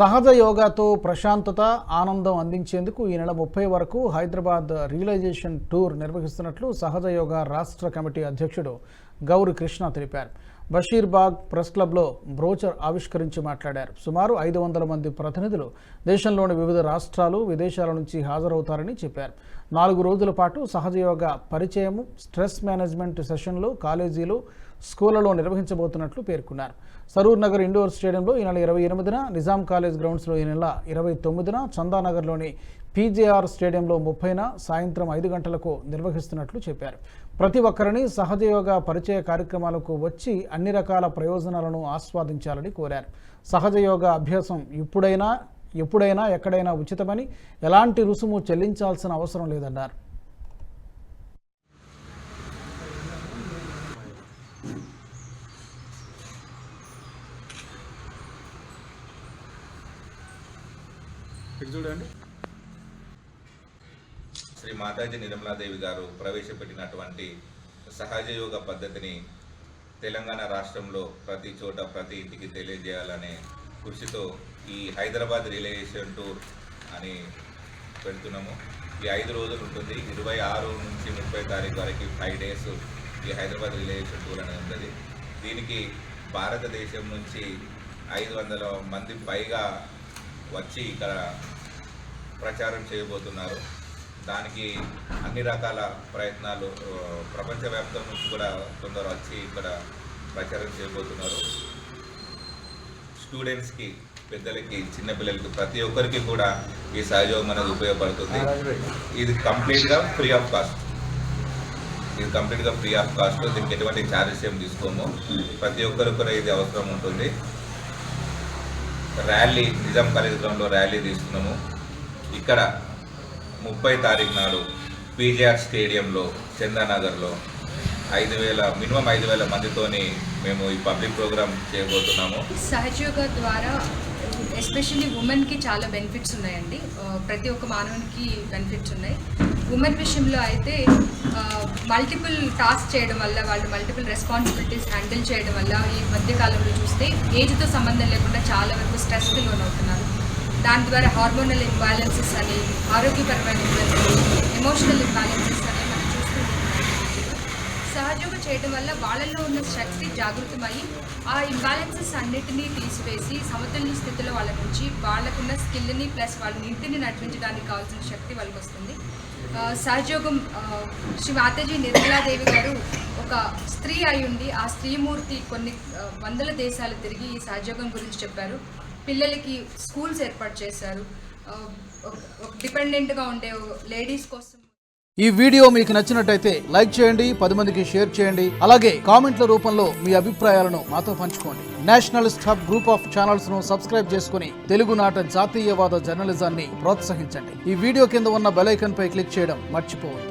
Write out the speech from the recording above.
సహజ యోగాతో ప్రశాంతత ఆనందం అందించేందుకు ఈ నెల 30 వరకు హైదరాబాద్ రియలైజేషన్ టూర్ నిర్వహిస్తున్నట్లు సహజ యోగా రాష్ట్ర కమిటీ అధ్యక్షుడు గౌరి కృష్ణ తెలిపారు. బషీర్బాగ్ ప్రెస్ క్లబ్లో బ్రోచర్ ఆవిష్కరించి మాట్లాడారు. సుమారు 500 మంది ప్రతినిధులు దేశంలోని వివిధ రాష్ట్రాలు విదేశాల నుంచి హాజరవుతారని చెప్పారు. 4 రోజుల పాటు సహజ యోగా పరిచయం, స్ట్రెస్ మేనేజ్మెంట్ సెషన్లు కాలేజీలు, స్కూళ్లలో నిర్వహించబోతున్నట్లు పేర్కొన్నారు. సరూర్ నగర్ ఇండోర్ స్టేడియంలో ఈ నెల 28న, నిజాం కాలేజ్ గ్రౌండ్స్లో ఈ నెల 29న, చందానగర్లోని పీజేఆర్ స్టేడియంలో 30న సాయంత్రం 5 గంటలకు నిర్వహిస్తున్నట్లు చెప్పారు. ప్రతి ఒక్కరిని సహజ యోగా పరిచయ కార్యక్రమాలకు వచ్చి అన్ని రకాల ప్రయోజనాలను ఆస్వాదించాలని కోరారు. సహజ యోగా అభ్యాసం ఎప్పుడైనా ఎక్కడైనా ఉచితమని, ఎలాంటి రుసుము చెల్లించాల్సిన అవసరం లేదన్నారు. శ్రీ మాతాజీ నిర్మలాదేవి గారు ప్రవేశపెట్టినటువంటి సహజ యోగ పద్ధతిని తెలంగాణ రాష్ట్రంలో ప్రతి చోట ప్రతి ఇంటికి తెలియజేయాలనే కృషితో ఈ హైదరాబాద్ రియలైజేషన్ టూర్ అని పెడుతున్నాము. ఈ 5 రోజులు ఉంటుంది. 26 నుంచి 30 తారీఖు వరకు 5 డేస్ ఈ హైదరాబాద్ రియలైజేషన్ టూర్ అనేది ఉంటుంది. దీనికి భారతదేశం నుంచి 500 మంది పైగా వచ్చి ఇక్కడ ప్రచారం చేయబోతున్నారు. దానికి అన్ని రకాల ప్రయత్నాలు ప్రపంచవ్యాప్తం నుంచి కూడా కొందరు వచ్చి ఇక్కడ ప్రచారం చేయబోతున్నారు. స్టూడెంట్స్కి, పెద్దలకి, చిన్నపిల్లలకి ప్రతి ఒక్కరికి కూడా ఈ సహయోగం అనేది ఉపయోగపడుతుంది. ఇది కంప్లీట్గా ఫ్రీ ఆఫ్ కాస్ట్. దీనికి ఎటువంటి ఛార్జెస్ ఏం తీసుకోము. ప్రతి ఒక్కరికి కూడా ఇది అవసరం ఉంటుంది. ర్యాలీ నిజాం కాలేజ్ గ్రౌండ్లో ర్యాలీ తీస్తున్నాము. ఇక్కడ 30 తారీఖు నాడు పీజేఆర్ స్టేడియంలో చందానగర్లో మినిమం 5,000 మందితోని మేము ఈ పబ్లిక్ ప్రోగ్రామ్ చేయబోతున్నాము. సహజయోగా ద్వారా ఎస్పెషల్లీ ఉమెన్కి చాలా బెనిఫిట్స్ ఉన్నాయండి. ప్రతి ఒక్క మానవునికి బెనిఫిట్స్ ఉన్నాయి. ఉమెన్ విషయంలో అయితే మల్టిపుల్ టాస్క్ చేయడం వల్ల, వాళ్ళు మల్టిపుల్ రెస్పాన్సిబిలిటీస్ హ్యాండిల్ చేయడం వల్ల ఈ మధ్యకాలంలో చూస్తే ఏజ్తో సంబంధం లేకుండా చాలా వరకు స్ట్రెస్కి లోన్ అవుతున్నారు. దాని ద్వారా హార్మోనల్ ఇంబ్యాలెన్సెస్ అని, ఆరోగ్యపరమైన ఇబ్బందులు, ఎమోషనల్ ఇంబ్యాలెన్సెస్ అని మనం చూస్తున్నాం. సహజంగా చేయడం వల్ల వాళ్ళల్లో ఉన్న శక్తి జాగృతమయ్యి ఆ ఇంబ్యాలెన్సెస్ అన్నిటినీ తీసివేసి సమతుల్య స్థితిలో వాళ్ళ నుంచి వాళ్ళకున్న స్కిల్ని ప్లస్ వాళ్ళ ఇంటిని నడిపించడానికి కావాల్సిన శక్తి వాళ్ళకి వస్తుంది. సహజయోగం శ్రీ మాతాజీ నిర్మలాదేవి గారు ఒక స్త్రీ అయి ఉండి ఆ స్త్రీమూర్తి కొన్ని వందల దేశాలు తిరిగి ఈ సహజయోగం గురించి చెప్పారు. పిల్లలకి స్కూల్స్ ఏర్పాటు చేశారు. డిపెండెంట్గా ఉండే లేడీస్ కోసం. ఈ వీడియో మీకు నచ్చినట్టయితే లైక్ చేయండి, 10 మందికి షేర్ చేయండి. అలాగే కామెంట్ల రూపంలో మీ అభిప్రాయాలను మాతో పంచుకోండి. Nationalist hub group of channels ను సబ్స్క్రైబ్ చేసుకుని తెలుగునాట జాతీయవాద జర్నలిజాన్ని ప్రోత్సహించండి. ఈ వీడియో కింద ఉన్న బెల్ ఐకాన్ పై క్లిక్ చేయడం మర్చిపోవద్దు.